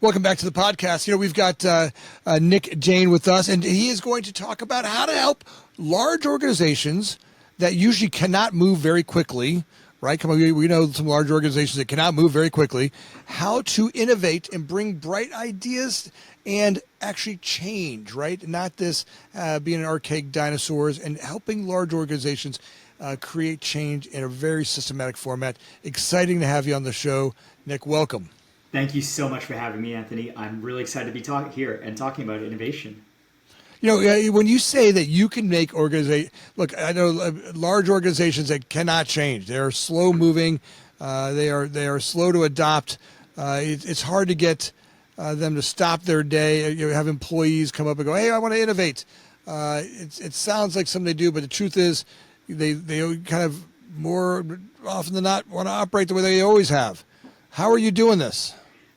Welcome back to the podcast. We've got Nick Jain with us, and he is going to talk about how to help large organizations that usually cannot move very quickly, right? Come on, we know some large organizations that cannot move very quickly, how to innovate and bring bright ideas and actually change, right? Not this being an archaic dinosaurs, and helping large organizations create change in a very systematic format. Exciting to have you on the show, Nick. Welcome. Thank you so much for having me, Anthony. I'm really excited to be here and talking about innovation. When you say that you can make look, I know large organizations that cannot change. They are slow moving. They are slow to adopt. It's hard to get them to stop their day. You have employees come up and go, "Hey, I want to innovate." It sounds like something they do, but the truth is, they kind of more often than not want to operate the way they always have. How are you doing this?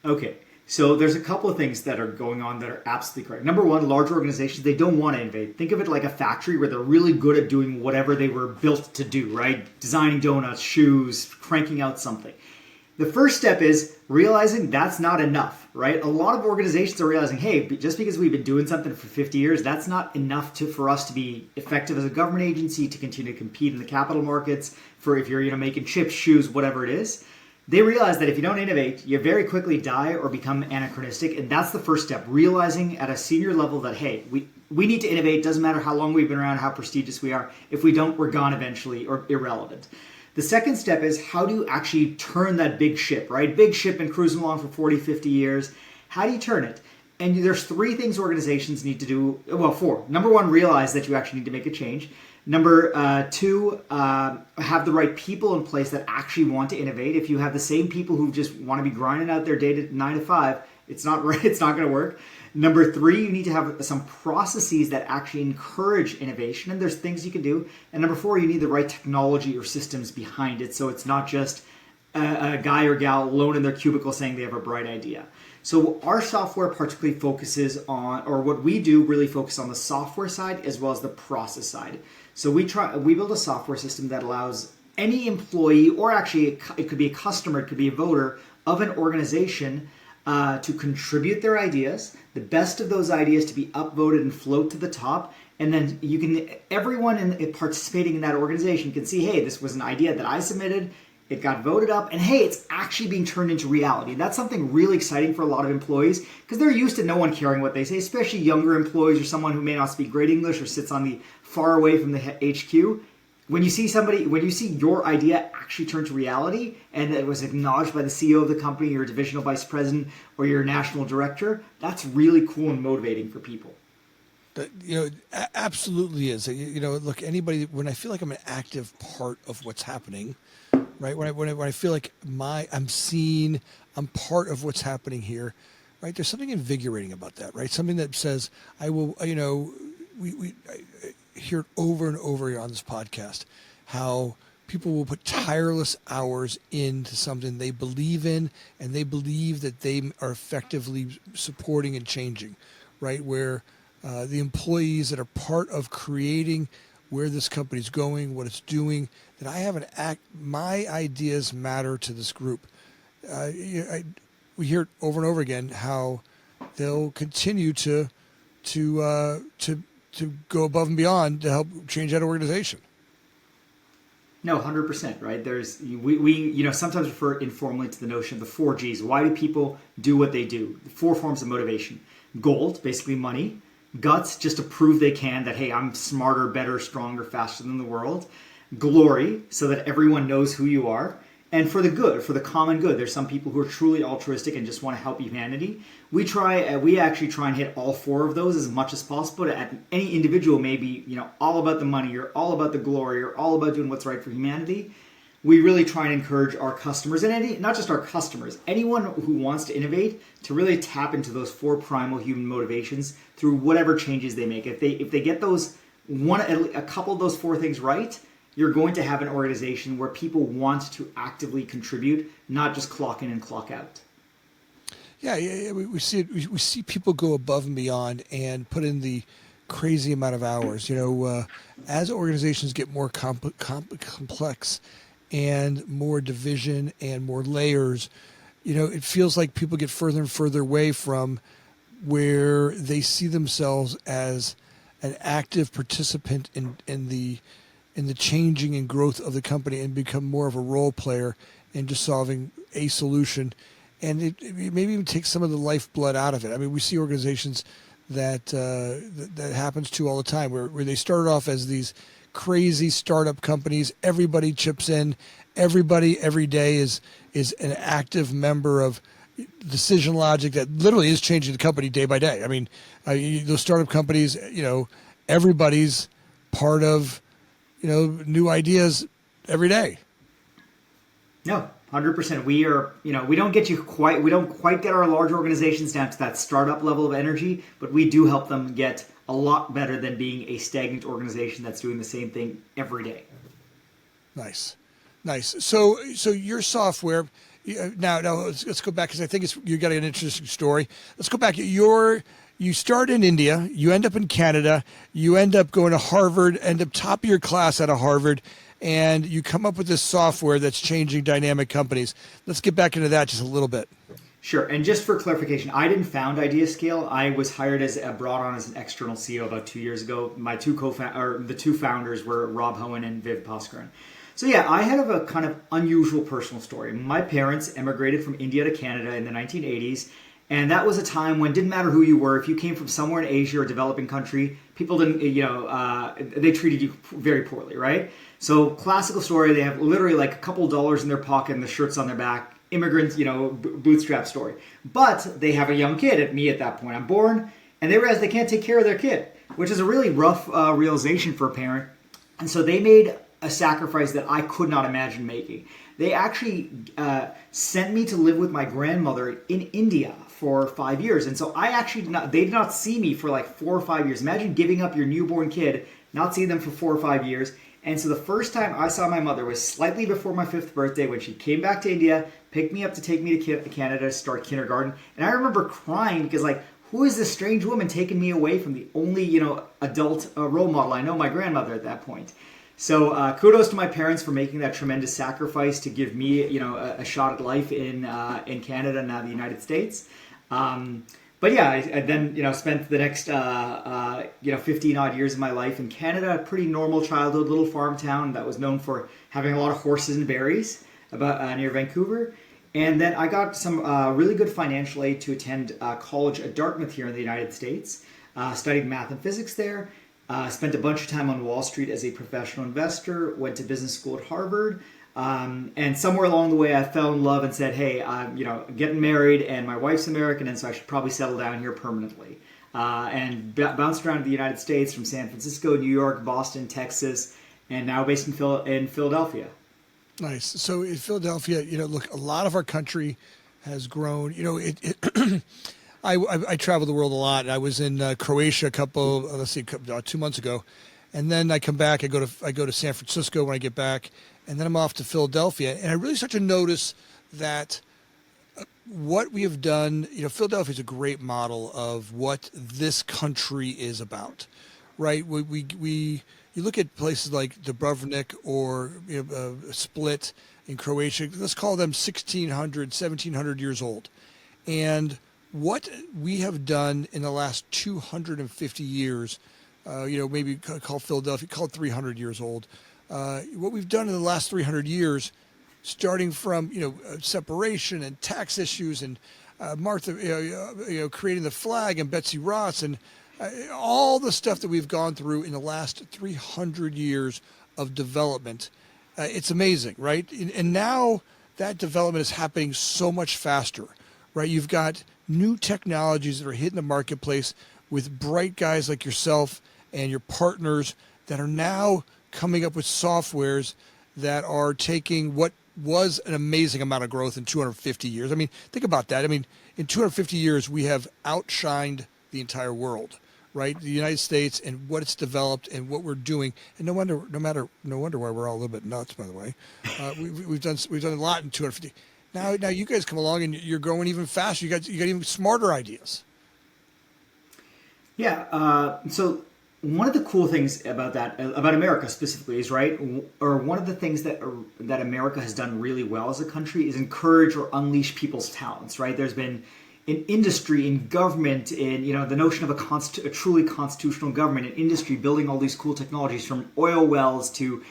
Okay, so there's a couple of things that are going on that are absolutely correct. Number one, large organizations, they don't want to innovate. Think of it like a factory where they're really good at doing whatever they were built to do, right? Designing donuts, shoes, cranking out something. The first step is realizing that's not enough, right? A lot of organizations are realizing, hey, just because we've been doing something for 50 years, that's not enough for us to be effective as a government agency, to continue to compete in the capital markets, for if you're making chips, shoes, whatever it is. They realize that if you don't innovate, you very quickly die or become anachronistic. And that's the first step, realizing at a senior level that, hey, we need to innovate. Doesn't matter how long we've been around, how prestigious we are. If we don't, we're gone eventually or irrelevant. The second step is how do you actually turn that big ship, right? Big ship been cruising along for 40, 50 years. How do you turn it? And there's three things organizations need to do. Well, four. Number one, realize that you actually need to make a change. Number two, have the right people in place that actually want to innovate. If you have the same people who just want to be grinding out their day to 9 to 5, it's not right. It's not going to work. Number three, you need to have some processes that actually encourage innovation, and there's things you can do. And number four, you need the right technology or systems behind it, so it's not just a guy or gal alone in their cubicle saying they have a bright idea. So our software particularly focuses on, or what we do really focus on the software side as well as the process side. So we build a software system that allows any employee, or actually it could be a customer, it could be a voter of an organization to contribute their ideas, the best of those ideas to be upvoted and float to the top. And then everyone participating in that organization can see, hey, this was an idea that I submitted. It got voted up, and hey, it's actually being turned into reality. That's something really exciting for a lot of employees because they're used to no one caring what they say, especially younger employees or someone who may not speak great English or sits on the far away from the HQ. When you see your idea actually turn to reality and it was acknowledged by the CEO of the company, your divisional vice president, or your national director, that's really cool and motivating for people. Absolutely is. Look, anybody, when I feel like I'm an active part of what's happening, right? When I feel like I'm seen, I'm part of what's happening here, right? There's something invigorating about that, right? Something that says, I will, I hear it over and over here on this podcast, how people will put tireless hours into something they believe in, and they believe that they are effectively supporting and changing, right? Where the employees that are part of creating where this company's going, what it's doing, that I have my ideas matter to this group. We hear it over and over again how they'll continue to go above and beyond to help change that organization. No, 100%, right? We sometimes refer informally to the notion of the 4 Gs. Why do people do what they do? The 4 forms of motivation. Gold, basically money. Guts, just to prove they can, that, hey, I'm smarter, better, stronger, faster than the world. Glory, so that everyone knows who you are. And for the good, for the common good. There's some people who are truly altruistic and just want to help humanity. We actually try and hit all 4 of those as much as possible. Any individual may be, all about the money, or all about the glory, or all about doing what's right for humanity. We really try and encourage our customers, and not just our customers, anyone who wants to innovate, to really tap into those 4 primal human motivations through whatever changes they make. If they get a couple of those 4 things right, you're going to have an organization where people want to actively contribute, not just clock in and clock out. Yeah, we see it. We see people go above and beyond and put in the crazy amount of hours. As organizations get more complex and more division and more layers, it feels like people get further and further away from where they see themselves as an active participant in the changing and growth of the company and become more of a role player in just solving a solution. And it maybe even takes some of the lifeblood out of it. I mean, we see organizations that happens to all the time where they started off as these crazy startup companies. Everybody chips in. Everybody every day is an active member of decision logic that literally is changing the company day by day. I mean, those startup companies, everybody's part of, new ideas every day. No, 100%. We are, we don't quite get our large organizations down to that startup level of energy, but we do help them get a lot better than being a stagnant organization that's doing the same thing every day. Nice. So your software, now let's go back because I think you got an interesting story. Let's go back. You start in India, you end up in Canada, you end up going to Harvard, end up top of your class out of Harvard, and you come up with this software that's changing dynamic companies. Let's get back into that just a little bit. Sure. And just for clarification, I didn't found IdeaScale. I was brought on as an external CEO about 2 years ago. My the two founders were Rob Hohen and Viv Paskaran. So yeah, I had a kind of unusual personal story. My parents emigrated from India to Canada in the 1980s. And that was a time when it didn't matter who you were. If you came from somewhere in Asia or a developing country, people didn't, they treated you very poorly, right? So classical story, they have literally like a couple dollars in their pocket and the shirts on their back. Immigrants, bootstrap story. But they have a young kid at that point. I'm born, and they realize they can't take care of their kid, which is a really rough realization for a parent. And so they made a sacrifice that I could not imagine making. They actually sent me to live with my grandmother in India for 5 years. And so they did not see me for like 4 or 5 years. Imagine giving up your newborn kid, not seeing them for 4 or 5 years. And so the first time I saw my mother was slightly before my 5th birthday when she came back to India, picked me up to take me to Canada to start kindergarten. And I remember crying because who is this strange woman taking me away from the only, adult role model I know, my grandmother at that point. So kudos to my parents for making that tremendous sacrifice to give me, a shot at life in Canada and now the United States. But yeah, I then spent the next 15 odd years of my life in Canada. A pretty normal childhood, little farm town that was known for having a lot of horses and berries, about near Vancouver. And then I got some really good financial aid to attend college at Dartmouth here in the United States. Studied math and physics there. Spent a bunch of time on Wall Street as a professional investor. Went to business school at Harvard. And somewhere along the way, I fell in love and said, hey, I'm getting married and my wife's American, and so I should probably settle down here permanently. And bounced around the United States from San Francisco, New York, Boston, Texas, and now based in Philadelphia. Nice. So in Philadelphia, look, a lot of our country has grown. I travel the world a lot. I was in Croatia 2 months ago, and then I come back. I go to San Francisco when I get back, and then I'm off to Philadelphia. And I really start to notice that what we have done. Philadelphia is a great model of what this country is about, right? You look at places like Dubrovnik or Split in Croatia. Let's call them 1,600, 1,700 years old, and what we have done in the last 250 years, maybe call Philadelphia, call it 300 years old. What we've done in the last 300 years, starting from separation and tax issues and Martha, creating the flag and Betsy Ross and all the stuff that we've gone through in the last 300 years of development. It's amazing, right? And now that development is happening so much faster, right? You've got new technologies that are hitting the marketplace with bright guys like yourself and your partners that are now coming up with softwares that are taking what was an amazing amount of growth in 250 years. I mean, think about that. I mean, in 250 years, we have outshined the entire world, right? The United States and what it's developed and what we're doing. And no wonder why we're all a little bit nuts, by the way. We've done a lot in 250. Now you guys come along and you're growing even faster. You got even smarter ideas. Yeah. So one of the cool things about that, about America specifically, is right, or one of the things that America has done really well as a country is encourage or unleash people's talents. Right, there's been in industry, in government, in the notion of a truly constitutional government, in industry, building all these cool technologies from oil wells to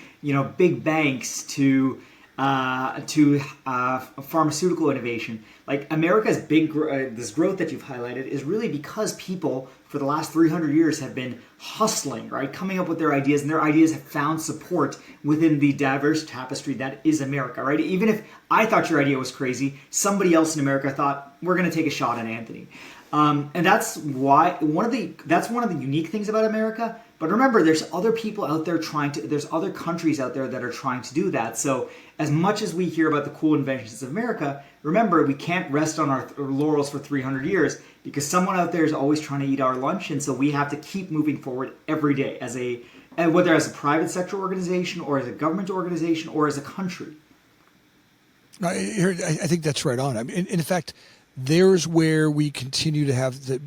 big banks to pharmaceutical innovation. Like America's this growth that you've highlighted is really because people for the last 300 years have been hustling, right? Coming up with their ideas, and their ideas have found support within the diverse tapestry that is America, right? Even if I thought your idea was crazy, somebody else in America thought, we're going to take a shot at Anthony. And that's why that's one of the unique things about America. But remember, there's other people out there there's other countries out there that are trying to do that. So as much as we hear about the cool inventions of America, remember, we can't rest on our laurels for 300 years because someone out there is always trying to eat our lunch. And so we have to keep moving forward every day whether as a private sector organization or as a government organization or as a country. I think that's right on. I mean, in fact, there's where we continue to have the,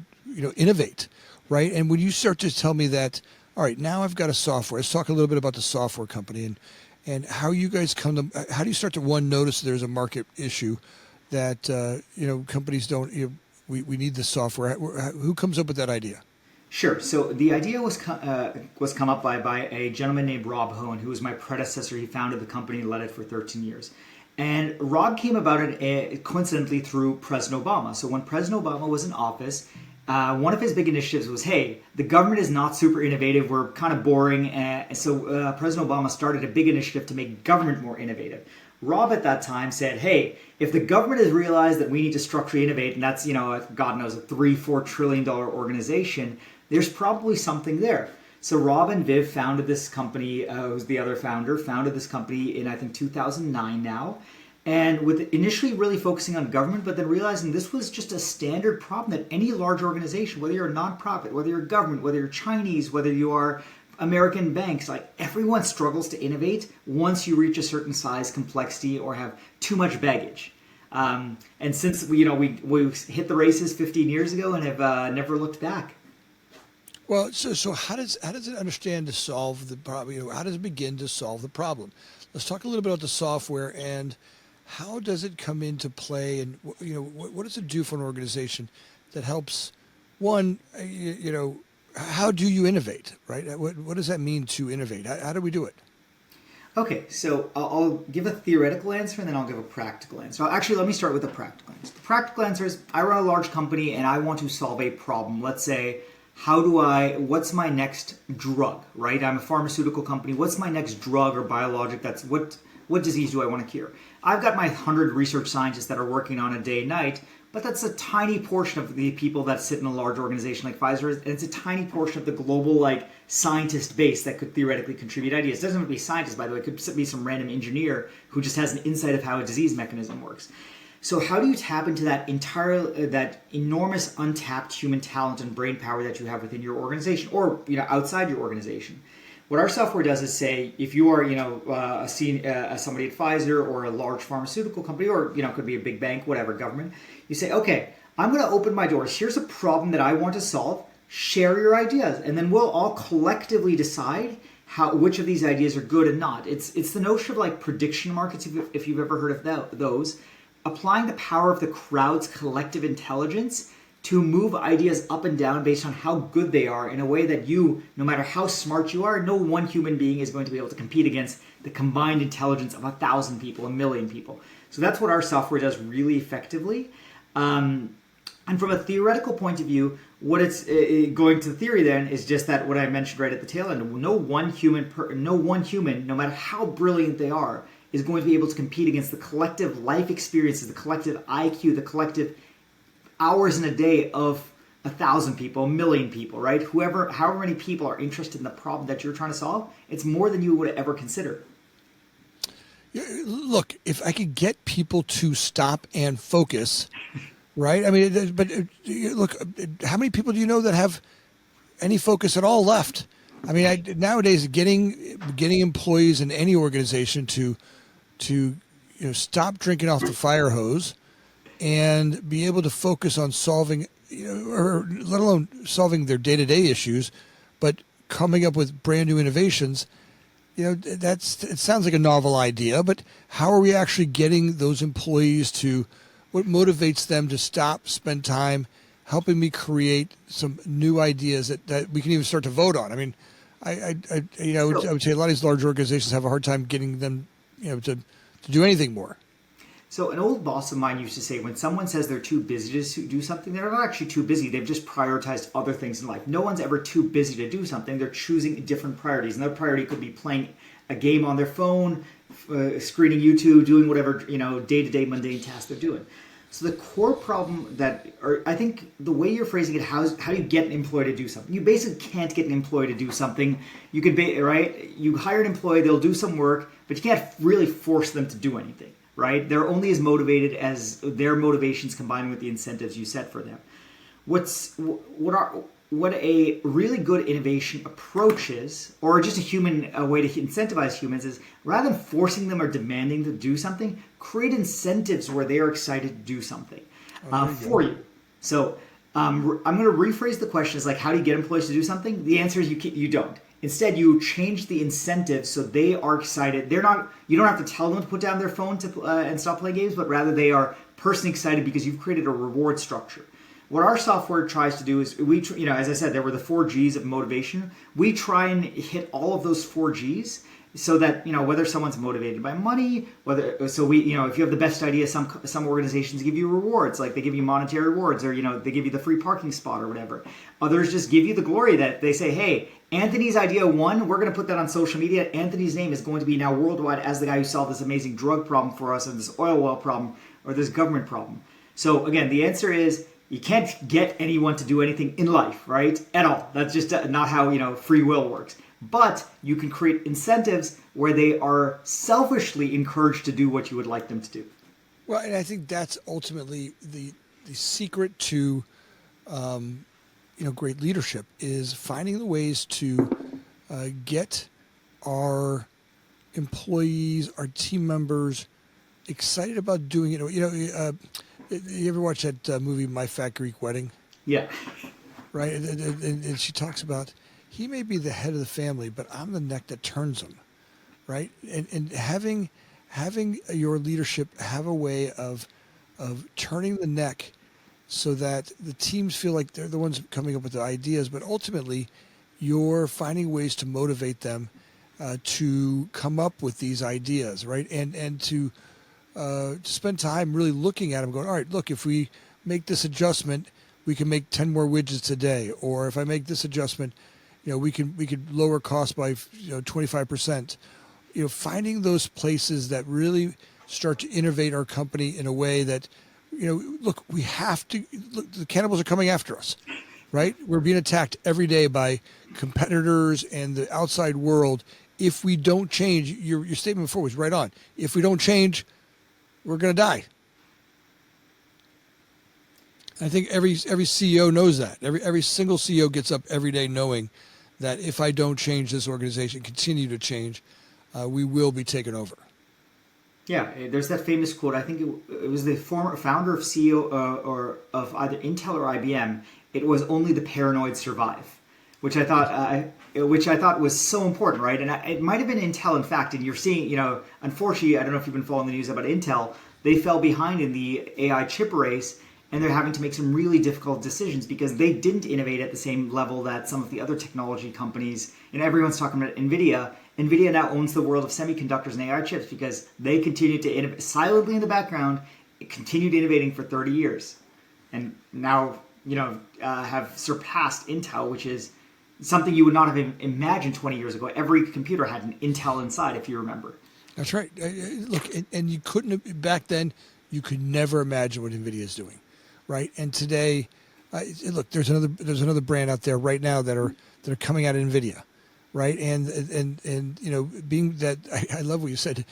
innovate, right? And when you start to tell me that, all right, now I've got a software. Let's talk a little bit about the software company and how you guys how do you start to notice there's a market issue that, companies don't, we need the software. Who comes up with that idea? Sure. So the idea was come up by a gentleman named Rob Hohn, who was my predecessor. He founded the company and led it for 13 years. And Rob came about it coincidentally through President Obama. So when President Obama was in office, one of his big initiatives was, hey, the government is not super innovative. We're kind of boring. So President Obama started a big initiative to make government more innovative. Rob at that time said, hey, if the government has realized that we need to structurally innovate, and that's, God knows, a $3-4 trillion organization, there's probably something there. So Rob and Viv founded this company, who's the other founder, founded this company in, I think, 2009 now. And with initially really focusing on government, but then realizing this was just a standard problem that any large organization, whether you're a nonprofit, whether you're government, whether you're Chinese, whether you are American banks, like everyone struggles to innovate once you reach a certain size, complexity, or have too much baggage. And since we hit the races 15 years ago and have never looked back. Well, so how does it understand to solve the problem? How does it begin to solve the problem? Let's talk a little bit about the software and how does it come into play, and what does it do for an organization that helps? One, how do you innovate, right? What does that mean to innovate? How do we do it? Okay, so I'll give a theoretical answer and then I'll give a practical answer. Actually, let me start with the practical answer. The practical answer is I run a large company and I want to solve a problem. Let's say, what's my next drug, right? I'm a pharmaceutical company. What's my next drug or biologic what disease do I want to cure? I've got my 100 research scientists that are working on it day and night, but that's a tiny portion of the people that sit in a large organization like Pfizer, and it's a tiny portion of the global scientist base that could theoretically contribute ideas. It doesn't have to be scientists, by the way. It could be some random engineer who just has an insight of how a disease mechanism works. So how do you tap into that enormous untapped human talent and brain power that you have within your organization or outside your organization? What our software does is say, if you are somebody at Pfizer or a large pharmaceutical company, or could be a big bank, whatever, government, you say, okay, I'm going to open my doors. Here's a problem that I want to solve. Share your ideas, and then we'll all collectively decide which of these ideas are good and not. It's the notion of prediction markets, if you've ever heard of those, applying the power of the crowd's collective intelligence to move ideas up and down based on how good they are in a way that no matter how smart you are, no one human being is going to be able to compete against the combined intelligence of 1,000 people, 1,000,000 people. So that's what our software does really effectively. And from a theoretical point of view, what it's going to the theory then is just that what I mentioned right at the tail end. No one human, no matter how brilliant they are, is going to be able to compete against the collective life experiences, the collective IQ, the collective hours in a day of 1,000 people, 1,000,000 people, right? However many people are interested in the problem that you're trying to solve, it's more than you would ever consider. Look, if I could get people to stop and focus, right? I mean, but look, how many people do you know that have any focus at all left? I mean, nowadays getting employees in any organization to stop drinking off the fire hose and be able to focus on solving, or let alone solving their day-to-day issues, but coming up with brand new innovations, it sounds like a novel idea, but how are we actually getting those employees to, what motivates them to spend time helping me create some new ideas that we can even start to vote on? I mean, I would say a lot of these large organizations have a hard time getting them, to do anything more. So an old boss of mine used to say, when someone says they're too busy to do something, they're not actually too busy. They've just prioritized other things in life. No one's ever too busy to do something. They're choosing different priorities. And their priority could be playing a game on their phone, screening YouTube, doing whatever, day-to-day mundane tasks they're doing. So the core problem I think the way you're phrasing it, how do you get an employee to do something? You basically can't get an employee to do something. You could be, right? You hire an employee, they'll do some work, but you can't really force them to do anything. Right? They're only as motivated as their motivations combined with the incentives you set for them. What a really good innovation approach is, or just a way to incentivize humans, is rather than forcing them or demanding them to do something, create incentives where they are excited to do something for you. So I'm going to rephrase the question as like, how do you get employees to do something? The answer is you don't. Instead, you change the incentives so they are excited. You don't have to tell them to put down their phone and stop playing games, but rather they are personally excited because you've created a reward structure. What our software tries to do is, as I said, there were the 4 Gs of motivation. We try and hit all of those 4 Gs so that, whether someone's motivated by money, if you have the best idea, some organizations give you rewards, like they give you monetary rewards, or, they give you the free parking spot or whatever. Others just give you the glory that they say, hey, Anthony's idea won. We're going to put that on social media. Anthony's name is going to be now worldwide as the guy who solved this amazing drug problem for us, or this oil well problem, or this government problem. So again, the answer is you can't get anyone to do anything in life, right? At all. That's just not how free will works. But you can create incentives where they are selfishly encouraged to do what you would like them to do. Well, and I think that's ultimately the secret to great leadership is finding the ways to get our employees, our team members excited about doing it. You ever watch that movie My Fat Greek Wedding? Yeah. Right, and she talks about, he may be the head of the family, but I'm the neck that turns him, right? And having your leadership have a way of turning the neck so that the teams feel like they're the ones coming up with the ideas, but ultimately you're finding ways to motivate them to come up with these ideas, right? And to spend time really looking at them, going, all right, look, if we make this adjustment, we can make 10 more widgets a day, or if I make this adjustment, we could lower costs by 25%. Finding those places that really start to innovate our company in a way that, look, we have to. Look, the cannibals are coming after us, right? We're being attacked every day by competitors and the outside world. If we don't change, your statement before was right on. If we don't change, we're going to die. I think every CEO knows that. Every single CEO gets up every day knowing that if I don't change this organization, continue to change, we will be taken over. Yeah, there's that famous quote. I think it was the former founder of CEO or of either Intel or IBM. It was only the paranoid survive, which I thought was so important, right? And it might have been Intel, in fact. And you're seeing, unfortunately, I don't know if you've been following the news about Intel. They fell behind in the AI chip race, and they're having to make some really difficult decisions because they didn't innovate at the same level that some of the other technology companies, and everyone's talking about NVIDIA. NVIDIA now owns the world of semiconductors and AI chips because they continued to innovate silently in the background, continued innovating for 30 years. And now, have surpassed Intel, which is something you would not have imagined 20 years ago. Every computer had an Intel inside, if you remember. That's right. Look, and you couldn't, back then, you could never imagine what NVIDIA is doing. Right, and today, look, there's another brand out there right now that are coming out of NVIDIA, right? And being that, I love what you said.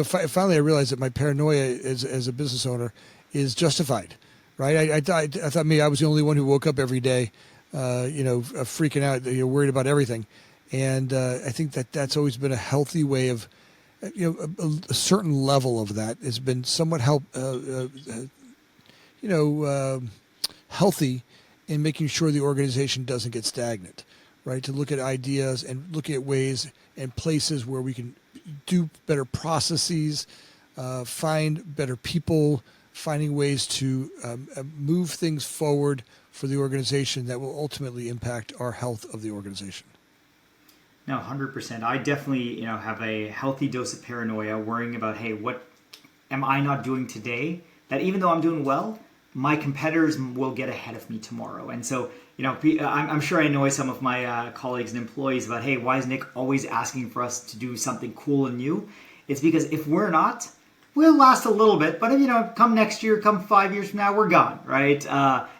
Finally, I realized that my paranoia as a business owner is justified, right? I thought I was the only one who woke up every day, freaking out, worried about everything, and I think that's always been a healthy way of, a certain level of that has been somewhat healthy in making sure the organization doesn't get stagnant, right? To look at ideas and looking at ways and places where we can do better processes, find better people, finding ways to move things forward for the organization that will ultimately impact our health of the organization. No, 100%. I definitely, have a healthy dose of paranoia, worrying about, hey, what am I not doing today? That even though I'm doing well, my competitors will get ahead of me tomorrow. And so, I'm sure I annoy some of my colleagues and employees about, hey, why is Nick always asking for us to do something cool and new? It's because if we're not, we'll last a little bit, but come next year, come 5 years from now, we're gone, right?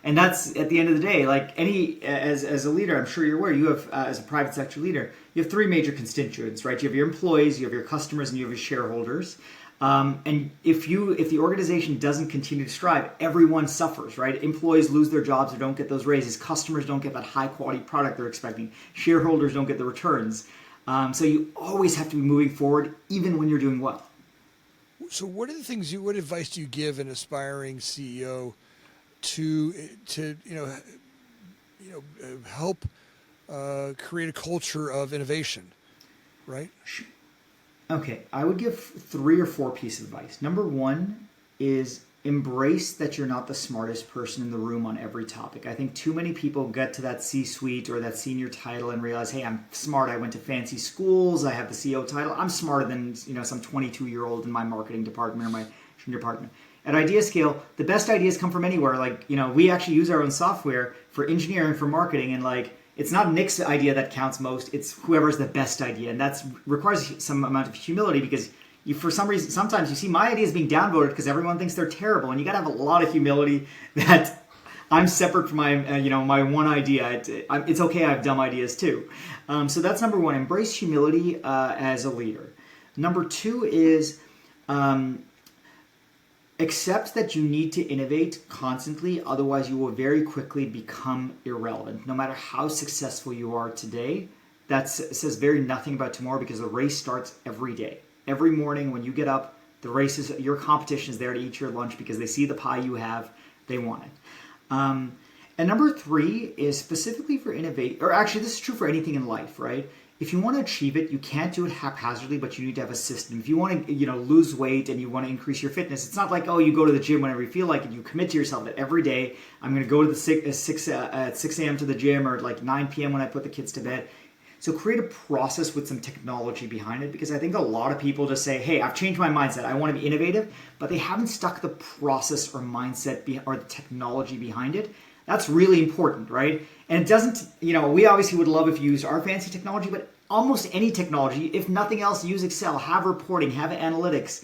And that's at the end of the day. Like as a leader, I'm sure you're aware. You have as a private sector leader, you have three major constituents, right? You have your employees, you have your customers, and you have your shareholders. And if the organization doesn't continue to strive, everyone suffers, right? Employees lose their jobs or don't get those raises. Customers don't get that high quality product they're expecting. Shareholders don't get the returns. So you always have to be moving forward, even when you're doing well. So what are the things what advice do you give an aspiring CEO to help create a culture of innovation, right? Okay, I would give 3 or 4 pieces of advice. Number 1 is embrace that you're not the smartest person in the room on every topic. I think too many people get to that C-suite or that senior title and realize, hey, I'm smart. I went to fancy schools. I have the CEO title. I'm smarter than some 22-year-old in my marketing department or my department. At Idea Scale, the best ideas come from anywhere. Like, we actually use our own software for engineering, for marketing, and it's not Nick's idea that counts most. It's whoever's the best idea, and that requires some amount of humility because for some reason, sometimes you see my ideas being downvoted because everyone thinks they're terrible, and you got to have a lot of humility that I'm separate from my my one idea. It's okay. I have dumb ideas too. So that's number 1. Embrace humility as a leader. Number 2 is accept that you need to innovate constantly, otherwise you will very quickly become irrelevant. No matter how successful you are today, that says very nothing about tomorrow because the race starts every day. Every morning when you get up, your competition is there to eat your lunch because they see the pie you have, they want it. And number 3 is specifically for innovate, or actually this is true for anything in life, right? If you want to achieve it, you can't do it haphazardly, but you need to have a system. If you want to, lose weight and you want to increase your fitness, it's not like, you go to the gym whenever you feel like it. You commit to yourself that every day I'm going to go to the 6 a.m. to the gym or 9 p.m. when I put the kids to bed. So create a process with some technology behind it because I think a lot of people just say, hey, I've changed my mindset. I want to be innovative, but they haven't stuck the process or mindset or the technology behind it. That's really important, right? And it doesn't, we obviously would love if you used our fancy technology, but almost any technology, if nothing else, use Excel, have reporting, have analytics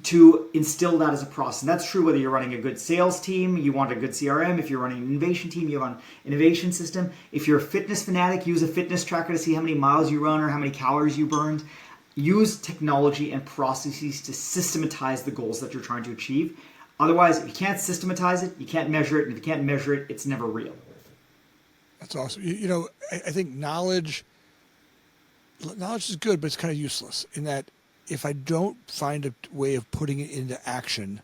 to instill that as a process. And that's true whether you're running a good sales team, you want a good CRM. If you're running an innovation team, you want an innovation system. If you're a fitness fanatic, use a fitness tracker to see how many miles you run or how many calories you burned. Use technology and processes to systematize the goals that you're trying to achieve. Otherwise, if you can't systematize it, you can't measure it. And if you can't measure it, it's never real. That's awesome. I think knowledge is good, but it's kind of useless in that if I don't find a way of putting it into action,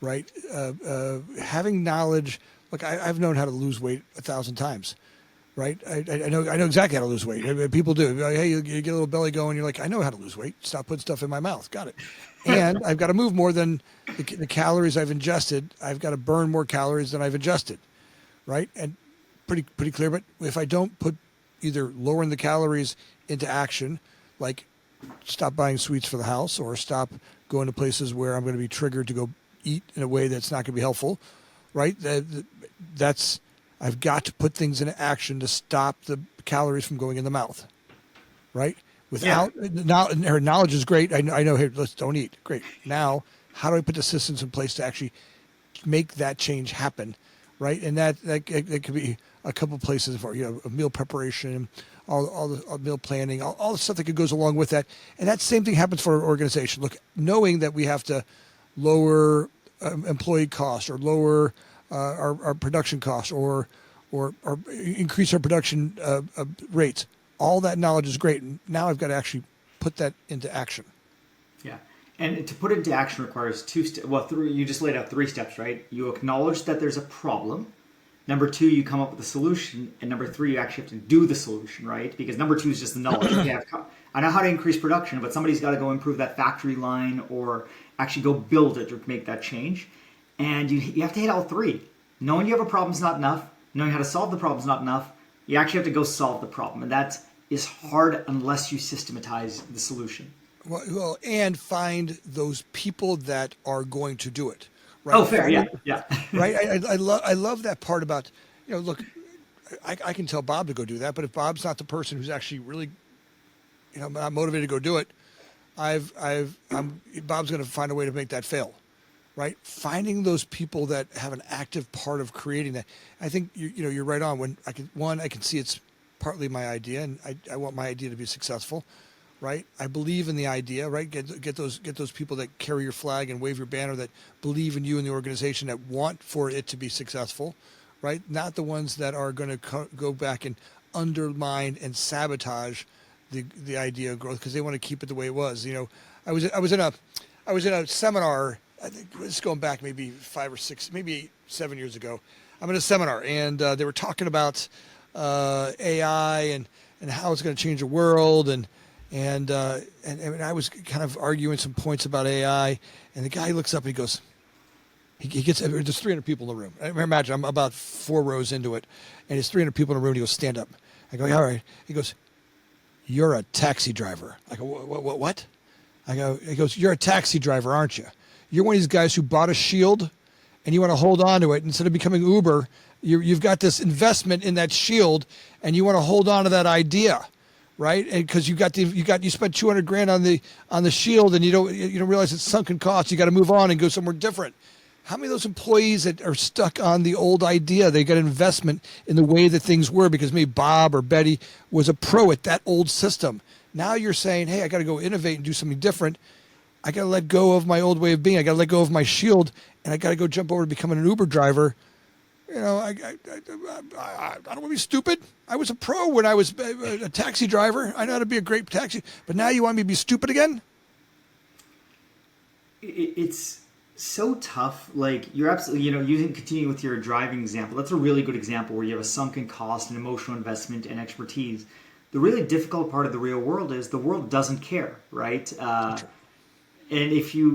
right? Having knowledge, look, I've known how to lose weight 1,000 times, right? I know exactly how to lose weight. I mean, people do. Like, hey, you get a little belly going. You're like, I know how to lose weight. Stop putting stuff in my mouth. Got it. And I've got to move more than the calories I've ingested. I've got to burn more calories than I've ingested, right? And pretty clear. But if I don't put either lowering the calories into action, like stop buying sweets for the house or stop going to places where I'm going to be triggered to go eat in a way that's not going to be helpful, right? That's I've got to put things into action to stop the calories from going in the mouth, right? Without knowledge is great. I know, hey, let's don't eat. Great. Now, how do I put the systems in place to actually make that change happen, right? And that could be a couple places for meal preparation, all the meal planning, all the stuff that goes along with that. And that same thing happens for our organization. Look, knowing that we have to lower employee costs or lower our production costs or increase our production rates. All that knowledge is great. And now I've got to actually put that into action. Yeah. And to put it into action requires 2 steps. Well, 3. You just laid out 3 steps, right? You acknowledge that there's a problem. Number two, you come up with a solution, and number three, you actually have to do the solution, right? Because number two is just the knowledge. Okay, I know how to increase production, but somebody's got to go improve that factory line or actually go build it or make that change. And you have to hit all three. Knowing you have a problem is not enough. Knowing how to solve the problem is not enough. You actually have to go solve the problem, and that is hard unless you systematize the solution. Well, and find those people that are going to do it. Right? Oh, fair, yeah. Right. I love that part about, look, I can tell Bob to go do that, but if Bob's not the person who's actually really, not motivated to go do it, Bob's going to find a way to make that fail. Right. Finding those people that have an active part of creating that. I think you're right on. When I can see it's partly my idea, and I want my idea to be successful. Right, I believe in the idea. Right, get those people that carry your flag and wave your banner, that believe in you and the organization, that want for it to be successful. Right, not the ones that are going to go back and undermine and sabotage the idea of growth because they want to keep it the way it was. I was in a seminar. I think it's going back maybe 5 or 6, maybe 7 years ago. I'm in a seminar and they were talking about AI and how it's going to change the world and I was kind of arguing some points about AI, and the guy looks up and he goes, there's 300 people in the room. I imagine I'm about 4 rows into it, and there's 300 people in the room, and he goes, stand up. I go, all right. He goes, you're a taxi driver. I go, what? He goes, you're a taxi driver, aren't you? You're one of these guys who bought a shield, and you want to hold on to it. Instead of becoming Uber, you've got this investment in that shield, and you want to hold on to that idea. Right, and because you spent $200,000 on the shield, and you don't realize it's sunken costs. You got to move on and go somewhere different. How many of those employees that are stuck on the old idea? They got investment in the way that things were because maybe Bob or Betty was a pro at that old system. Now you're saying, hey, I got to go innovate and do something different. I got to let go of my old way of being. I got to let go of my shield, and I got to go jump over to becoming an Uber driver. I don't want to be stupid. I was a pro when I was a taxi driver. I know how to be a great taxi. But now you want me to be stupid again? It's so tough. Like, you're absolutely, using continue with your driving example. That's a really good example where you have a sunken cost and emotional investment and expertise. The really difficult part of the real world is the world doesn't care, right? And if you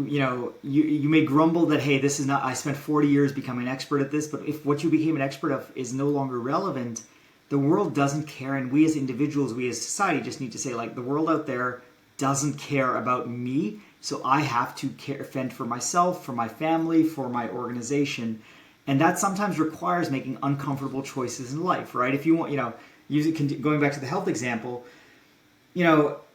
may grumble that, hey, this is not, I spent 40 years becoming an expert at this, but if what you became an expert of is no longer relevant, the world doesn't care. And we as individuals, we as society just need to say, like, the world out there doesn't care about me. So I have to fend for myself, for my family, for my organization. And that sometimes requires making uncomfortable choices in life, right? If you want, going back to the health example,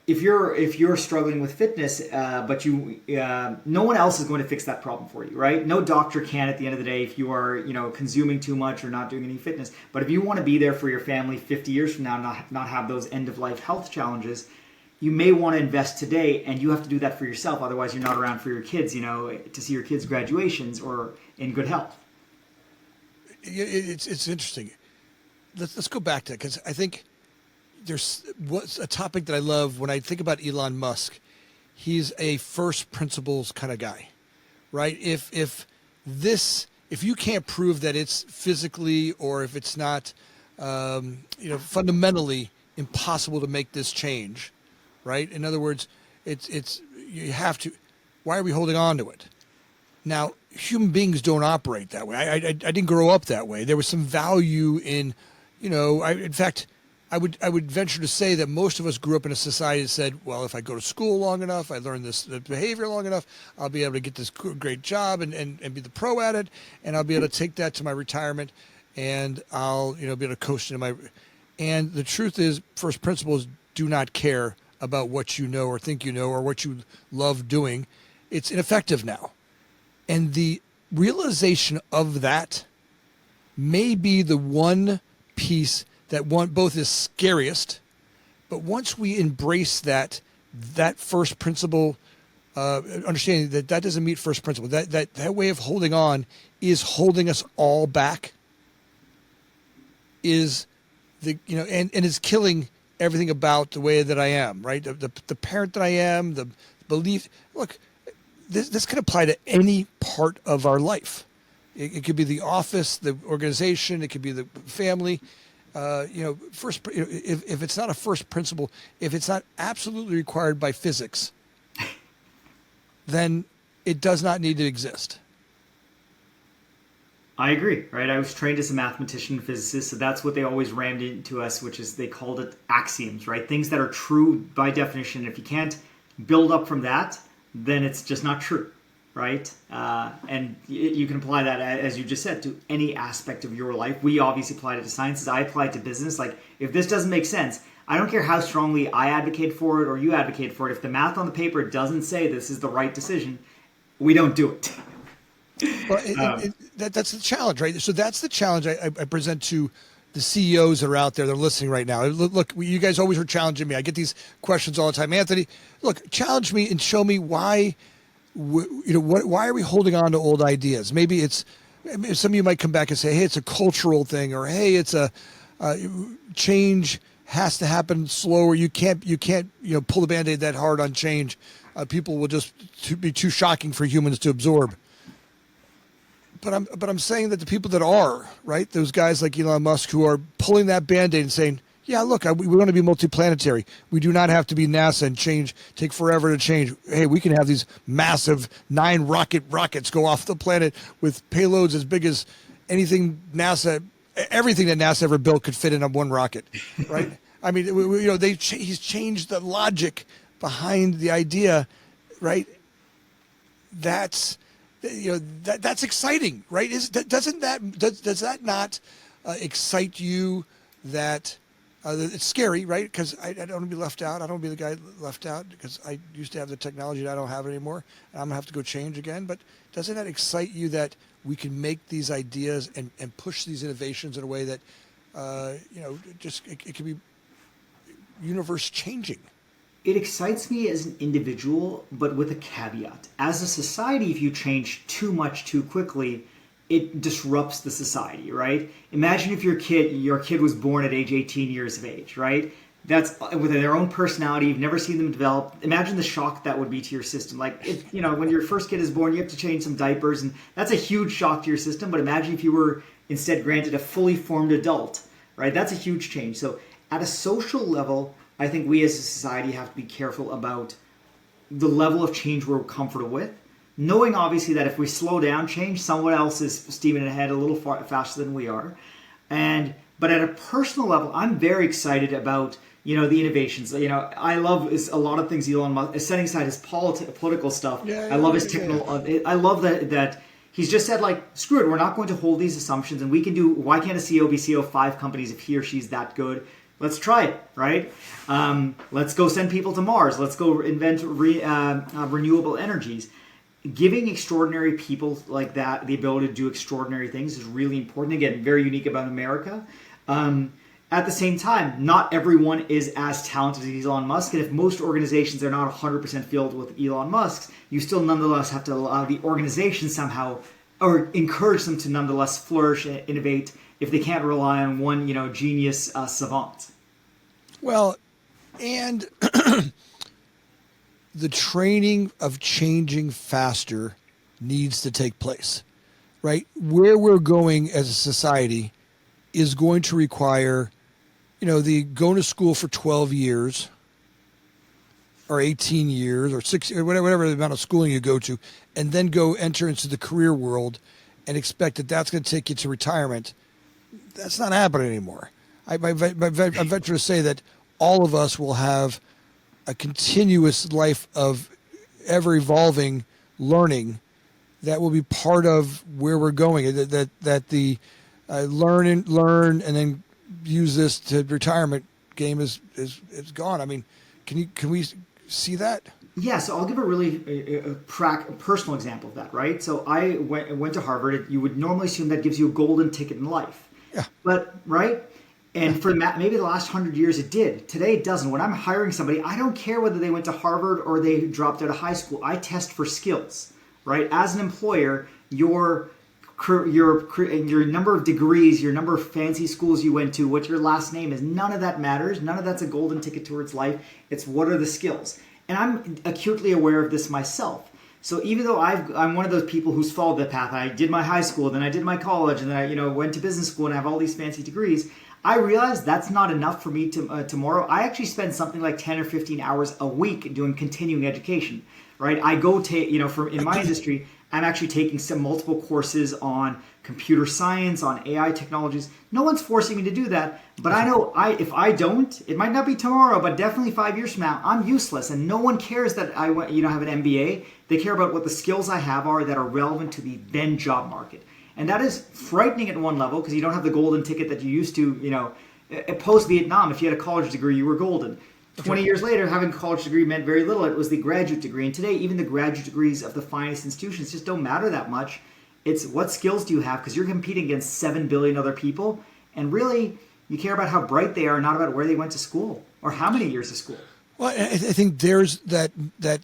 if you're struggling with fitness, but no one else is going to fix that problem for you, right? No doctor can at the end of the day if you are, consuming too much or not doing any fitness. But if you want to be there for your family 50 years from now, not have those end of life health challenges, you may want to invest today, and you have to do that for yourself. Otherwise, you're not around for your kids, to see your kids' graduations or in good health. It's interesting. Let's go back to that, because I think there's what's a topic that I love when I think about Elon Musk. He's a first principles kind of guy, right? If you can't prove that it's physically or if it's not, fundamentally impossible to make this change, right? In other words, it's you have to. Why are we holding on to it? Now, human beings don't operate that way. I didn't grow up that way. There was some value in, in fact, I would venture to say that most of us grew up in a society that said, well, if I go to school long enough, I learn this behavior long enough, I'll be able to get this great job and be the pro at it, and I'll be able to take that to my retirement, and I'll be able to coast into my. And the truth is, first principles do not care about what you know or think you know or what you love doing. It's ineffective now, and the realization of that may be the one piece that both is scariest, but once we embrace that first principle, understanding that doesn't meet first principle, that way of holding on is holding us all back, is and is killing everything about the way that I am, right? The parent that I am, the belief. Look, this can apply to any part of our life, It could be the office, the organization. It could be the family. If it's not a first principle, if it's not absolutely required by physics, then it does not need to exist. I agree, right? I was trained as a mathematician and physicist, so that's what they always rammed into us, which is they called it axioms, right? Things that are true by definition. If you can't build up from that, then it's just not true, right? And you can apply that, as you just said, to any aspect of your life. We obviously applied it to sciences. I applied it to business. Like, if this doesn't make sense, I don't care how strongly I advocate for it or you advocate for it. If the math on the paper doesn't say this is the right decision, we don't do it. Well, that's the challenge, right? So that's the challenge I present to the CEOs that are out there that are listening right now. Look, you guys always are challenging me. I get these questions all the time. Anthony, look, challenge me and show me why. Why are we holding on to old ideas? Maybe some of you might come back and say, hey, it's a cultural thing, or hey, it's a change has to happen slower. You can't pull the Band-Aid that hard on change. People will just be too shocking for humans to absorb. But I'm saying that the people that are, right, those guys like Elon Musk who are pulling that Band-Aid and saying, yeah, look, we want to be multiplanetary. We do not have to be NASA and take forever to change. Hey, we can have these massive 9 rockets go off the planet with payloads as big as everything that NASA ever built could fit in on one rocket, right? I mean, he's changed the logic behind the idea, right? That's exciting, right? Does that not excite you? That it's scary, right? Because I don't want to be left out. I don't want to be the guy left out because I used to have the technology that I don't have anymore, and I'm gonna have to go change again. But doesn't that excite you that we can make these ideas and push these innovations in a way that it can be universe changing? It excites me as an individual, but with a caveat. As a society, if you change too much too quickly, it disrupts the society, right? Imagine if your kid was born at age 18 years of age, right? That's with their own personality. You've never seen them develop. Imagine the shock that would be to your system. Like, when your first kid is born, you have to change some diapers, and that's a huge shock to your system. But imagine if you were instead granted a fully formed adult, right? That's a huge change. So at a social level, I think we as a society have to be careful about the level of change we're comfortable with, knowing obviously that if we slow down change, someone else is steaming ahead a little faster than we are. But at a personal level, I'm very excited about the innovations. I love a lot of things Elon Musk, setting aside his political stuff. I love his technical. I love that he's just said, like, screw it, we're not going to hold these assumptions, and we can do. Why can't a CEO be CEO of 5 companies if he or she's that good? Let's try it, right? Let's go send people to Mars. Let's go invent renewable energies. Giving extraordinary people like that the ability to do extraordinary things is really important. Again, very unique about America. At the same time, not everyone is as talented as Elon Musk. And if most organizations are not 100% filled with Elon Musks, you still nonetheless have to allow the organization somehow, or encourage them to nonetheless flourish and innovate if they can't rely on one, genius savant. Well, and the training of changing faster needs to take place, right? Where we're going as a society is going to require, the going to school for 12 years or 18 years or 6, or whatever the amount of schooling you go to, and then go enter into the career world and expect that that's going to take you to retirement. That's not happening anymore. I venture to say that all of us will have a continuous life of ever evolving learning that will be part of where we're going. That the learn and then use this to retirement game is gone. I mean, can we see that? Yeah, so I'll give a really personal example of that, right? So I went to Harvard. You would normally assume that gives you a golden ticket in life. Yeah. But, right? And for maybe the last 100 years it did. Today it doesn't. When I'm hiring somebody, I don't care whether they went to Harvard or they dropped out of high school. I test for skills, right? As an employer, your number of degrees, your number of fancy schools you went to, what your last name is, none of that matters. None of that's a golden ticket towards life. It's what are the skills. And I'm acutely aware of this myself. So even though I'm one of those people who's followed the path, I did my high school, then I did my college, and then I went to business school and I have all these fancy degrees. I realized that's not enough for me to tomorrow. I actually spend something like 10 or 15 hours a week doing continuing education, right? I go take, in my industry, I'm actually taking some multiple courses on computer science, on AI technologies. No one's forcing me to do that, but I know if I don't, it might not be tomorrow, but definitely 5 years from now, I'm useless, and no one cares that I have an MBA. They care about what the skills I have are that are relevant to the then job market. And that is frightening at one level because you don't have the golden ticket that you used to, post-Vietnam, if you had a college degree, you were golden. 20 years later, having a college degree meant very little. It was the graduate degree. And today, even the graduate degrees of the finest institutions just don't matter that much. It's what skills do you have, because you're competing against 7 billion other people. And really, you care about how bright they are, not about where they went to school or how many years of school. Well, I think there's that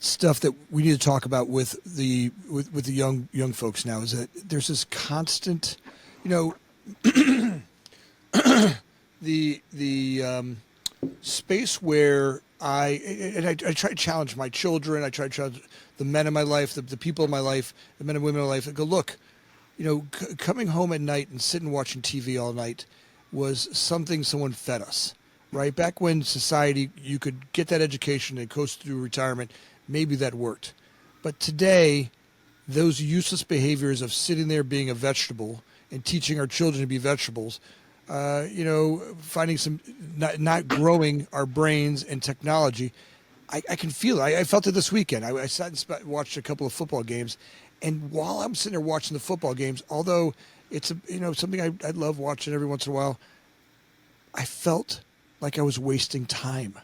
stuff that we need to talk about with the young folks now, is that there's this constant, the space where I try to challenge my children. I try to challenge the men in my life, the people in my life, the men and women in my life. I go, look, coming home at night and sitting watching TV all night was something someone fed us, right? Back when society, you could get that education and coast through retirement, maybe that worked. But today, those useless behaviors of sitting there being a vegetable and teaching our children to be vegetables, finding some, not growing our brains and technology. I can feel it. I felt it this weekend. I sat and watched a couple of football games, and while I'm sitting there watching the football games, although it's something I love watching every once in a while, I felt like I was wasting time.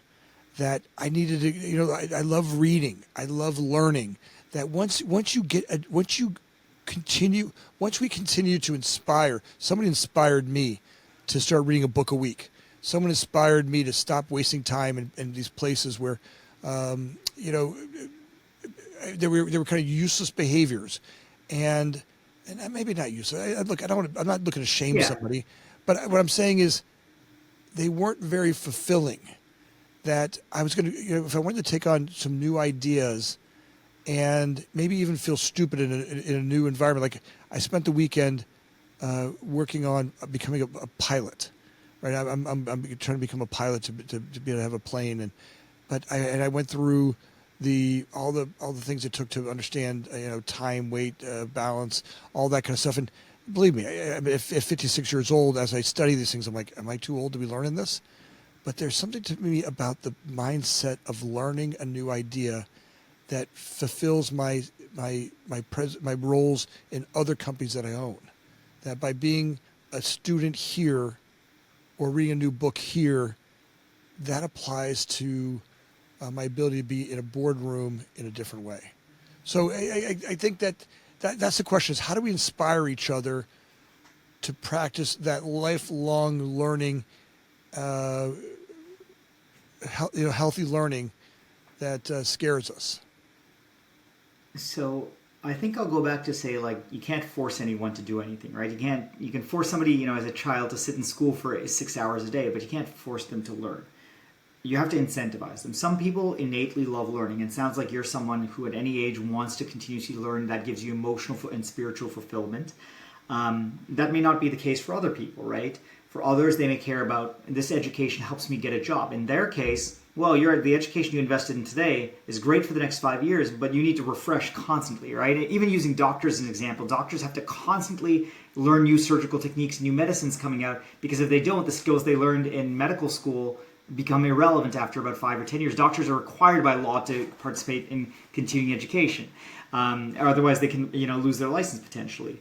That I needed to, I love reading. I love learning. That once we continue to inspire, somebody inspired me to start reading a book a week. Someone inspired me to stop wasting time in these places where, there were kind of useless behaviors, and maybe not useless. I'm not looking to shame somebody, but what I'm saying is they weren't very fulfilling. That I was going to, if I wanted to take on some new ideas, and maybe even feel stupid in a new environment. Like I spent the weekend working on becoming a pilot, right? I'm trying to become a pilot to be able to have a plane, but I went through all the things it took to understand time, weight, balance, all that kind of stuff. And believe me, at 56 years old, as I study these things, I'm like, am I too old to be learning this? But there's something to me about the mindset of learning a new idea that fulfills my roles in other companies that I own. That by being a student here or reading a new book here, that applies to my ability to be in a boardroom in a different way. So I think that's the question: is how do we inspire each other to practice that lifelong learning, healthy learning that scares us? So I think I'll go back to say, like, you can't force anyone to do anything, right? You can force somebody, as a child to sit in school for 6 hours a day, but you can't force them to learn. You have to incentivize them. Some people innately love learning. It sounds like you're someone who at any age wants to continuously learn. That gives you emotional and spiritual fulfillment. That may not be the case for other people, right? For others, they may care about, this education helps me get a job. In their case, well, the education you invested in today is great for the next 5 years, but you need to refresh constantly, right? Even using doctors as an example, doctors have to constantly learn new surgical techniques, new medicines coming out, because if they don't, the skills they learned in medical school become irrelevant after about 5 or 10 years. Doctors are required by law to participate in continuing education, or otherwise they can, lose their license potentially.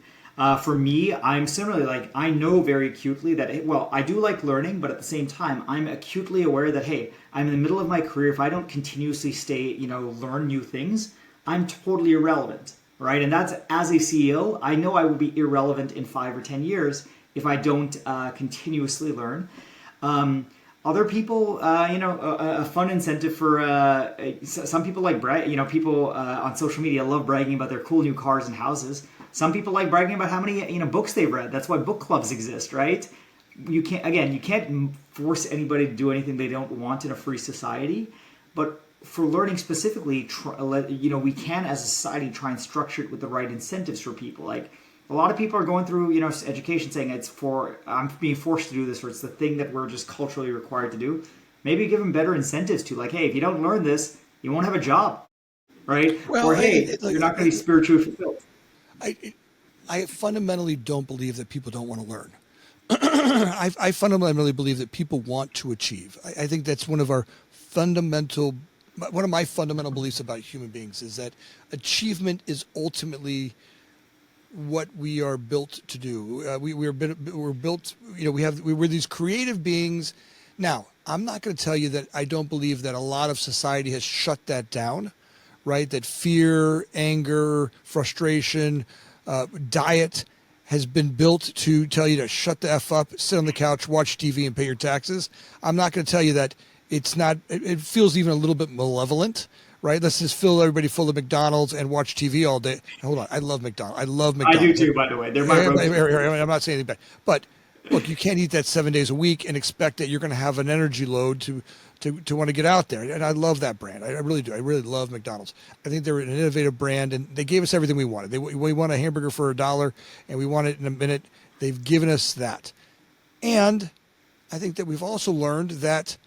For me, I'm similarly I know very acutely that, I do like learning, but at the same time, I'm acutely aware that, hey, I'm in the middle of my career. If I don't continuously learn new things, I'm totally irrelevant, right? And that's, as a CEO, I know I will be irrelevant in 5 or 10 years if I don't continuously learn. Other people, a fun incentive for some people like people on social media love bragging about their cool new cars and houses. Some people like bragging about how many books they've read. That's why book clubs exist, right? You can't force anybody to do anything they don't want in a free society. But for learning specifically, we can as a society try and structure it with the right incentives for people. Like a lot of people are going through, education saying I'm being forced to do this, or it's the thing that we're just culturally required to do. Maybe give them better incentives to, like, hey, if you don't learn this, you won't have a job, right? Well, or hey, you're not going to be spiritually fulfilled. I fundamentally don't believe that people don't want to learn. I fundamentally believe that people want to achieve. I think that's one of my fundamental beliefs about human beings is that achievement is ultimately what we are built to do. We're built, we're these creative beings. Now, I'm not going to tell you that I don't believe that a lot of society has shut that down, right? That fear, anger, frustration, diet has been built to tell you to shut the F up, sit on the couch, watch TV, and pay your taxes. I'm not going to tell you that it's not, it feels even a little bit malevolent, right? Let's just fill everybody full of McDonald's and watch TV all day. Hold on. I love McDonald's. I do too, by the way. They're my I'm not saying anything bad. But look, you can't eat that 7 days a week and expect that you're going to have an energy load to want to get out there. And I love that brand. I really do. I really love McDonald's. I think they're an innovative brand, and they gave us everything we wanted. We want a hamburger for $1, and we want it in a minute. They've given us that. And I think that we've also learned that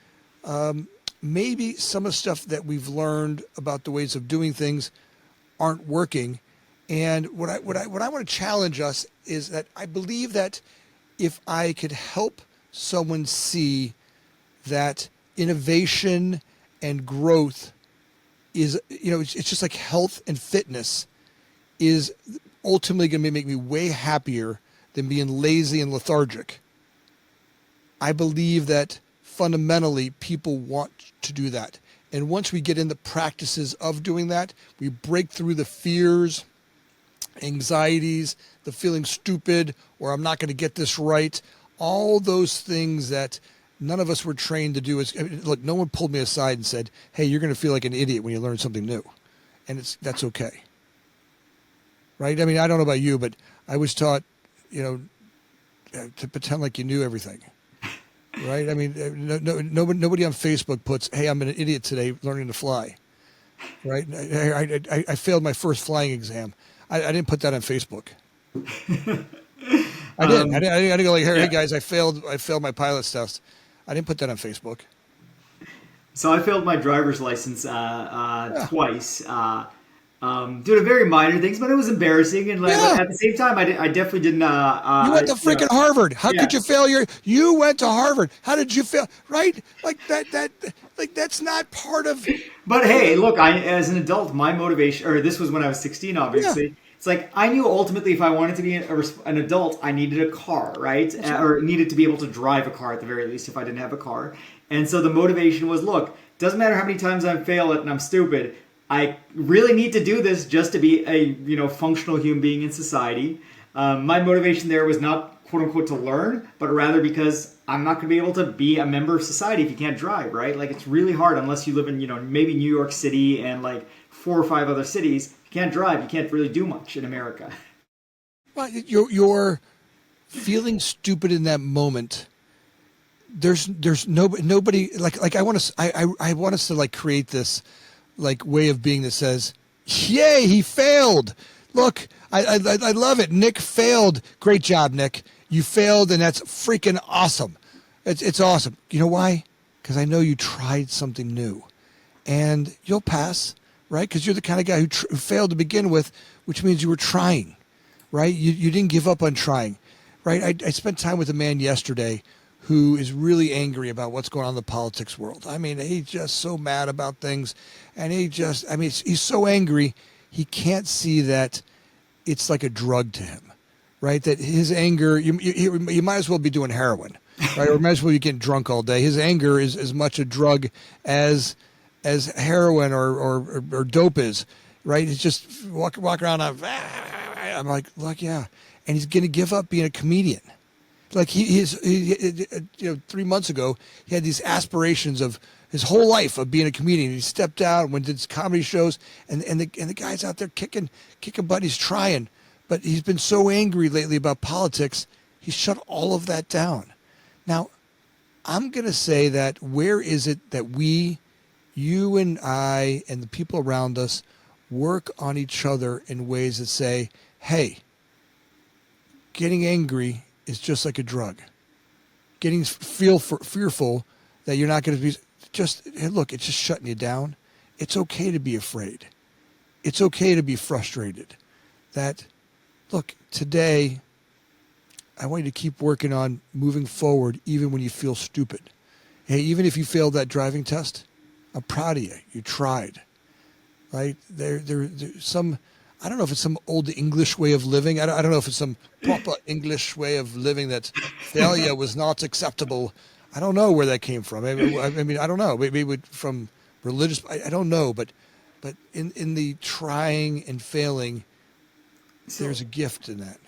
maybe some of the stuff that we've learned about the ways of doing things aren't working. And what I want to challenge us is that I believe that if I could help someone see that innovation and growth is, it's just like health and fitness is ultimately going to make me way happier than being lazy and lethargic. I believe that fundamentally people want to do that. And once we get in the practices of doing that, we break through the fears, anxieties, the feeling stupid, or I'm not going to get this right. All those things that none of us were trained to do. Look, no one pulled me aside and said, hey, you're going to feel like an idiot when you learn something new. And that's okay. Right? I mean, I don't know about you, but I was taught, to pretend like you knew everything. Right? I mean, nobody on Facebook puts, hey, I'm an idiot today learning to fly. Right? I failed my first flying exam. I didn't put that on Facebook. I didn't. I didn't go like, hey guys, I failed my pilot stuff. I didn't put that on Facebook. So I failed my driver's license twice. Due to very minor things, but it was embarrassing. And at the same time, I definitely didn't. You went to freaking Harvard. How could you fail you went to Harvard. How did you fail? Right? Like that's not part of. But hey, look, as an adult, my motivation, or this was when I was 16, obviously. Yeah. It's like I knew ultimately if I wanted to be an adult, I needed a car, right? Or needed to be able to drive a car at the very least if I didn't have a car. And so the motivation was, look, doesn't matter how many times I fail it and I'm stupid. I really need to do this just to be a functional human being in society. My motivation there was not quote unquote to learn, but rather because I'm not going to be able to be a member of society if you can't drive, right? Like it's really hard unless you live in maybe New York City and like 4 or 5 other cities. If you can't drive, you can't really do much in America. Well, you're feeling stupid in that moment. There's nobody like I want us to like create this like way of being that says, yay, he failed. Look, I love it. Nick failed. Great job, Nick. You failed, and that's freaking awesome. It's awesome. You know why? Because I know you tried something new, and you'll pass, right? Because you're the kind of guy who failed to begin with, which means you were trying, right? You didn't give up on trying, right? I spent time with a man yesterday who is really angry about what's going on in the politics world. I mean, he's just so mad about things. And he's so angry, he can't see that it's like a drug to him, right? That his anger, you might as well be doing heroin, right? Or might as well be getting drunk all day. His anger is as much a drug as heroin or dope is, right? He's just walk around, I'm like, look, yeah. And he's going to give up being a comedian. Like he 3 months ago, he had these aspirations of his whole life of being a comedian. He stepped out, went to comedy shows, and the guy's out there kicking butt. He's trying, but he's been so angry lately about politics, he shut all of that down. Now, I'm going to say that where is it that we you and I and the people around us work on each other in ways that say, hey, getting angry is just like a drug. Getting fearful that you're not going to be hey, look, it's just shutting you down. It's okay to be afraid. It's okay to be frustrated. That, look, today, I want you to keep working on moving forward even when you feel stupid. Hey, even if you failed that driving test, I'm proud of you. You tried, right? There's some, I don't know if it's some old English way of living. I don't know if it's some proper English way of living that failure was not acceptable. I don't know where that came from. I mean, I don't know. Maybe from religious. I don't know. But in the trying and failing, there's a gift in that.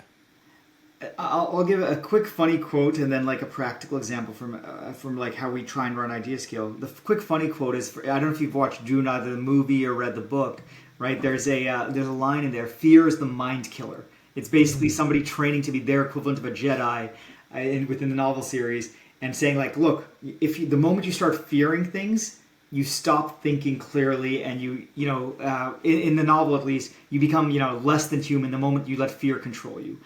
I'll give a quick funny quote and then like a practical example from like how we try and run Idea Scale. The quick funny quote is, I don't know if you've watched Dune, either the movie or read the book, right? There's a line in there, fear is the mind killer. It's basically somebody training to be their equivalent of a Jedi within the novel series, and saying like, look, the moment you start fearing things, you stop thinking clearly, and in the novel at least, you become less than human the moment you let fear control you.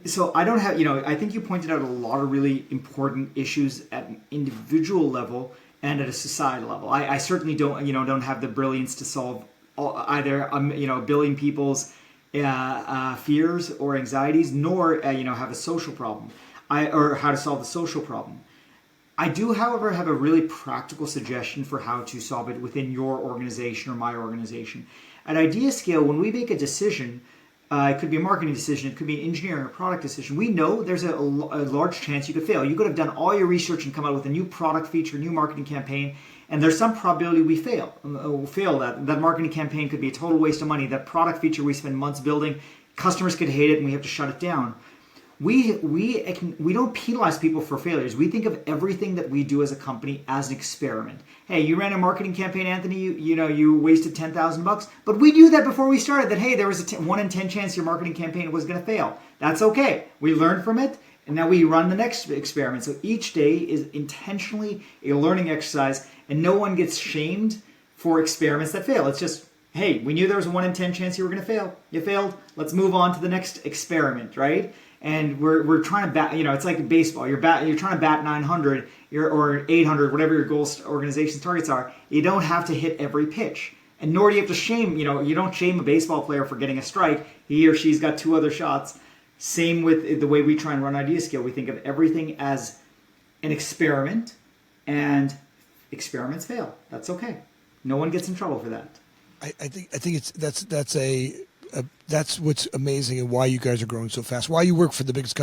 So I don't have, I think you pointed out a lot of really important issues at an individual level and at a societal level. I certainly don't have the brilliance to solve either a billion people's fears or anxieties, nor have a social problem, or how to solve the social problem. I do, however, have a really practical suggestion for how to solve it within your organization or my organization. At Idea Scale, when we make a decision, it could be a marketing decision, it could be an engineering or product decision, we know there's a large chance you could fail. You could have done all your research and come out with a new product feature, new marketing campaign, and there's some probability we fail. That marketing campaign could be a total waste of money. That product feature we spend months building, customers could hate it and we have to shut it down. We don't penalize people for failures. We think of everything that we do as a company as an experiment. Hey, you ran a marketing campaign, Anthony. You wasted $10,000, but we knew that before we started. That hey, there was a 1 in 10 chance your marketing campaign was going to fail. That's okay. We learned from it, and now we run the next experiment. So each day is intentionally a learning exercise, and no one gets shamed for experiments that fail. It's just, hey, we knew there was a 1 in 10 chance you were going to fail. You failed. Let's move on to the next experiment, right? And we're trying to bat, it's like baseball. You're trying to bat 900 or 800, whatever your goals, organization's targets are. You don't have to hit every pitch. And nor do you have to shame, you don't shame a baseball player for getting a strike. He or she's got 2 other shots. Same with the way we try and run Idea Scale. We think of everything as an experiment, and experiments fail. That's okay. No one gets in trouble for that. I think that's what's amazing and why you guys are growing so fast. Why you work for the biggest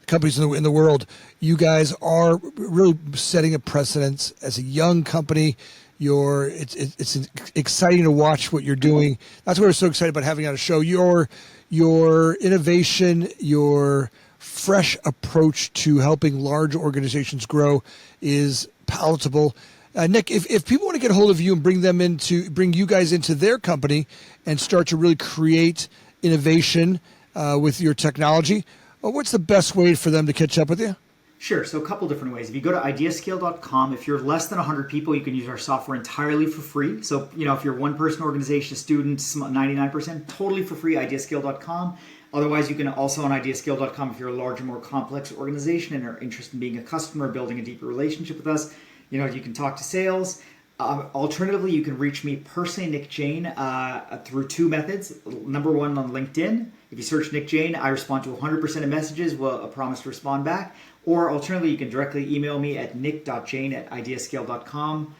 companies in the world. You guys are really setting a precedence as a young company. It's exciting to watch what you're doing. That's why we're so excited about having you on a show. Your innovation, your fresh approach to helping large organizations grow is palatable. Nick, if people want to get a hold of you and bring you guys into their company and start to really create innovation with your technology, what's the best way for them to catch up with you? Sure. So a couple different ways. If you go to ideascale.com, if you're less than 100 people, you can use our software entirely for free. So, if you're one person organization, student, 99%, totally for free, ideascale.com. Otherwise, you can also on ideascale.com if you're a larger, more complex organization and are interested in being a customer, building a deeper relationship with us. You can talk to sales. Alternatively, you can reach me personally, Nick Jain, through 2 methods. Number 1, on LinkedIn. If you search Nick Jain, I respond to 100% of messages. I promise to respond back. Or alternatively, you can directly email me at nick.jain@ideascale.com.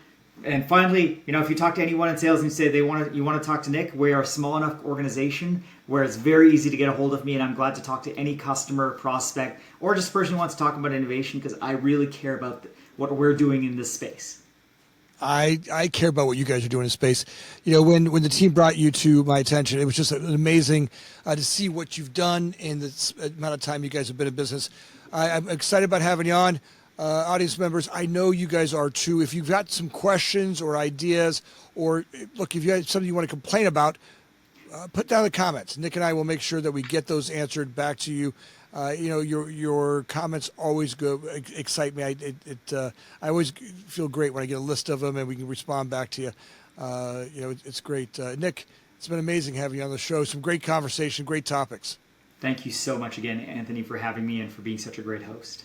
And finally, if you talk to anyone in sales and you say you want to talk to Nick, we are a small enough organization where it's very easy to get a hold of me, and I'm glad to talk to any customer, prospect, or just person who wants to talk about innovation, because I really care about what we're doing in this space. I care about what you guys are doing in space. When the team brought you to my attention, it was just amazing to see what you've done in the amount of time you guys have been in business. I'm excited about having you on. Audience members, I know you guys are too. If you've got some questions or ideas, or look, if you have something you want to complain about, put down in the comments. Nick and I will make sure that we get those answered back to you. Your comments always excite me. I always feel great when I get a list of them and we can respond back to you. It's great. Nick, it's been amazing having you on the show. Some great conversation, great topics. Thank you so much again, Anthony, for having me and for being such a great host.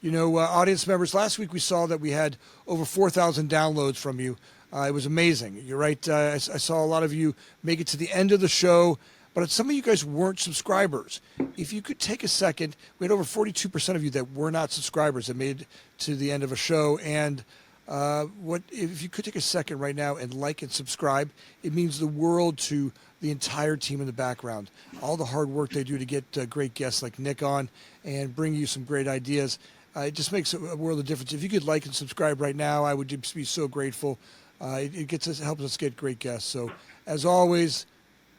Audience members, last week we saw that we had over 4,000 downloads from you. It was amazing. You're right. I saw a lot of you make it to the end of the show, but some of you guys weren't subscribers. If you could take a second, we had over 42% of you that were not subscribers that made it to the end of a show. And if you could take a second right now and like and subscribe, it means the world to the entire team in the background. All the hard work they do to get great guests like Nick on and bring you some great ideas. It just makes a world of difference. If you could like and subscribe right now, I would just be so grateful. It helps us get great guests. So, as always,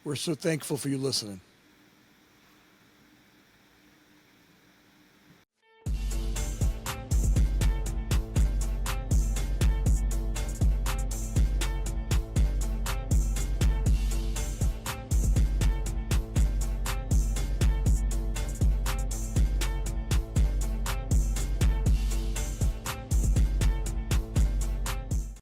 we're so thankful for you listening.